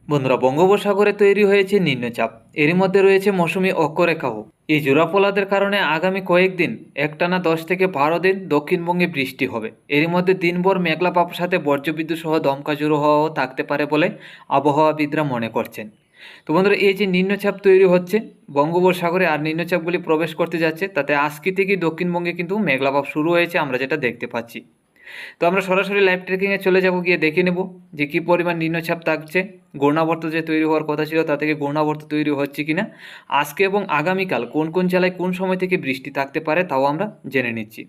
বন্ধুরা, বঙ্গোপসাগরে তৈরি হয়েছে নিম্নচাপ। এরই মধ্যে রয়েছে মৌসুমি অক্ষরেখাও। এই জোড়াপোলাদের কারণে আগামী কয়েকদিন একটানা 10 থেকে 12 দিন দক্ষিণবঙ্গে বৃষ্টি হবে। এরই মধ্যে দিনভর মেঘলা ভাবের সাথে বজ্রবিদ্যুৎ সহ দমকা ঝোড়ো হওয়াও থাকতে পারে বলে আবহাওয়াবিদরা মনে করছেন। তো বন্ধুরা, এই যে নিম্নচাপ তৈরি হচ্ছে বঙ্গোপসাগরে আর নিম্নচাপগুলি প্রবেশ করতে যাচ্ছে, তাতে আজকে থেকেই দক্ষিণবঙ্গে কিন্তু মেঘলা ভাব শুরু হয়েছে, আমরা যেটা দেখতে পাচ্ছি। তো আমরা সরাসরি লাইভ ট্রেকিংয়ে চলে যাব, গিয়ে দেখে নেব যে কী পরিমাণ নিম্নচাপ থাকছে। ঘূর্ণাবর্ত যে তৈরি হওয়ার কথা ছিল তা থেকে ঘূর্ণাবর্ত তৈরি হচ্ছে কিনা, আজকে এবং আগামীকাল কোন কোন জেলায় কোন সময় থেকে বৃষ্টি থাকতে পারে তাও আমরা জেনে নিচ্ছি।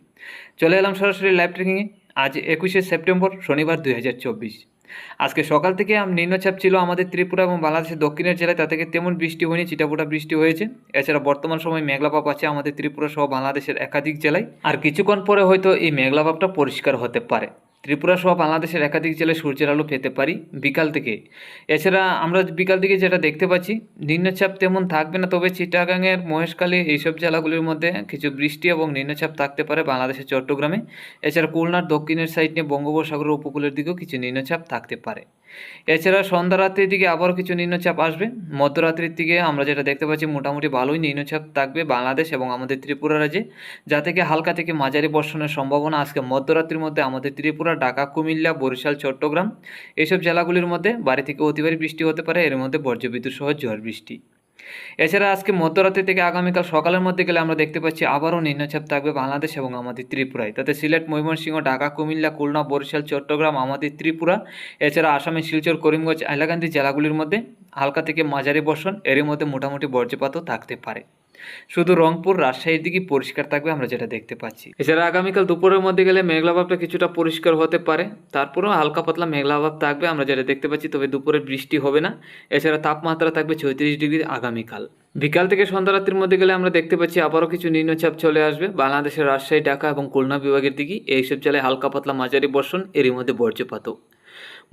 চলে এলাম সরাসরি লাইভ ট্রেকিংয়ে। আজ 21শে সেপ্টেম্বর, শনিবার 2024। আজকে সকাল থেকে নিম্নচাপ ছিল আমাদের ত্রিপুরা এবং বাংলাদেশের দক্ষিণের জেলায়, তা থেকে তেমন বৃষ্টি হয়নি, চিটাফোটা বৃষ্টি হয়েছে। এছাড়া বর্তমান সময় মেঘলাভাব আছে আমাদের ত্রিপুরা সহ বাংলাদেশের একাধিক জেলায়, আর কিছুক্ষণ পরে হয়তো এই মেঘলাভাবটা পরিষ্কার হতে পারে। ত্রিপুরা সহ বাংলাদেশের একাধিক জেলায় সূর্যের আলো পেতে পারি বিকাল থেকে। এছাড়া আমরা বিকাল দিকে যেটা দেখতে পাচ্ছি, নিম্নচাপ তেমন থাকবে না, তবে চিটাগাংয়ের মহেশখালী এইসব জেলাগুলির মধ্যে কিছু বৃষ্টি এবং নিম্নচাপ থাকতে পারে বাংলাদেশের চট্টগ্রামে। এছাড়া খুলনার দক্ষিণের সাইড নিয়ে বঙ্গোপসাগরের উপকূলের দিকেও কিছু নিম্নচাপ থাকতে পারে। এছাড়া সন্ধ্যা রাত্রির দিকে আবারও কিছু নিম্নচাপ আসবে। মধ্যরাত্রির দিকে আমরা যেটা দেখতে পাচ্ছি, মোটামুটি ভালোই নিম্নচাপ থাকবে বাংলাদেশ এবং আমাদের ত্রিপুরা রাজ্যে, যা থেকে হালকা থেকে মাঝারি বর্ষণের সম্ভাবনা। আজকে মধ্যরাত্রির মধ্যে আমাদের ত্রিপুরা, ঢাকা, কুমিল্লা, বরিশাল, চট্টগ্রাম এইসব জেলাগুলির মধ্যে ভারী থেকে অতি ভারী বৃষ্টি হতে পারে, এর মধ্যে বজ্রবিদ্যুৎ সহ ঝড় বৃষ্টি। এছাড়া আজকে মধ্যরাত্রি থেকে আগামীকাল সকালের মধ্যে গেলে আমরা দেখতে পাচ্ছি আবারও নিম্নচাপ থাকবে বাংলাদেশ এবং আমাদের ত্রিপুরায়, তাতে সিলেট, ময়মনসিংহ, ঢাকা, কুমিল্লা, খুলনা, বরিশাল, চট্টগ্রাম, আমাদের ত্রিপুরা, এছাড়া আসামের শিলচর, করিমগঞ্জ, হাইলাকান্দি জেলাগুলির মধ্যে হালকা থেকে মাঝারি বর্ষণ, এর মধ্যে মোটামুটি বজ্রপাতও থাকতে পারে। শুধু রংপুর, রাজশাহীর দিকে পরিষ্কার থাকবে, আমরা যেটা দেখতে পাচ্ছি। এছাড়া আগামীকাল দুপুরের মধ্যে গেলে মেঘলাভাবটা কিছুটা পরিষ্কার হতে পারে, তারপরেও হালকা পাতলা মেঘলাভাব থাকবে, আমরা যেটা দেখতে পাচ্ছি, তবে দুপুরে বৃষ্টি হবে না। এছাড়া তাপমাত্রা থাকবে 34 ডিগ্রি আগামীকাল। বিকাল থেকে সন্ধ্যা রাত্রির মধ্যে গেলে আমরা দেখতে পাচ্ছি আবারও কিছু নিম্নচাপ চলে আসবে বাংলাদেশের রাজশাহী, ঢাকা এবং খুলনা বিভাগের দিকে। এইসব জেলায় হালকা পাতলা মাঝারি বর্ষণ, এরই মধ্যে বজ্রপাতও।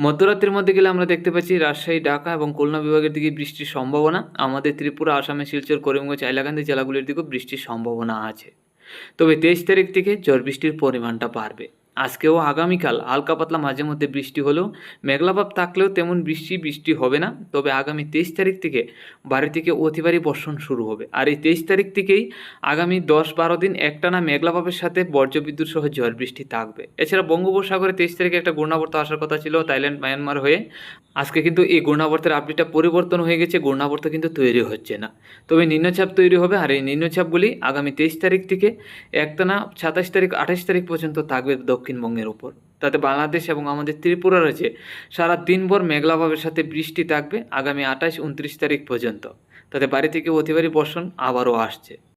মধ্যরাত্রির মধ্যে গেলে আমরা দেখতে পাচ্ছি রাজশাহী, ঢাকা এবং খুলনা বিভাগের দিকে বৃষ্টির সম্ভাবনা। আমাদের ত্রিপুরা, আসামে শিলচর, করিমগঞ্জ, হাইলাকান্দি জেলাগুলির দিকেও বৃষ্টির সম্ভাবনা আছে। তবে 23 তারিখ থেকে ঝড় বৃষ্টির পরিমাণটা বাড়বে। আজকেও আগামীকাল হালকা পাতলা মাঝে মধ্যে বৃষ্টি হলেও, মেঘলাভাব থাকলেও তেমন বৃষ্টি হবে না। তবে আগামী 23 তারিখ থেকে ভারী থেকে অতি ভারী বর্ষণ শুরু হবে। আর এই 23 তারিখ থেকেই আগামী 10-12 দিন একটানা মেঘলাভাবের সাথে বজ্রবিদ্যুৎ সহ ঝড় বৃষ্টি থাকবে। এছাড়া বঙ্গোপসাগরে 23 তারিখে একটা ঘূর্ণাবর্ত আসার কথা ছিল থাইল্যান্ড, মায়ানমার হয়ে। আজকে কিন্তু এই ঘূর্ণাবর্তের আপডেটটা পরিবর্তন হয়ে গেছে, ঘূর্ণাবর্ত কিন্তু তৈরি হচ্ছে না, তবে নিম্নচাপ তৈরি হবে। আর এই নিম্নচাপগুলি আগামী 23 তারিখ থেকে একটানা 27 তারিখ, 28 তারিখ পর্যন্ত থাকবে দক্ষিণবঙ্গের উপর। তাতে বাংলাদেশ এবং আমাদের ত্রিপুরা রাজ্যে সারা দিনভর মেঘলাভাবের সাথে বৃষ্টি থাকবে আগামী 28-29 তারিখ পর্যন্ত। তাতে বাড়ি থেকে অতি ভারী বর্ষণ আবারও আসছে।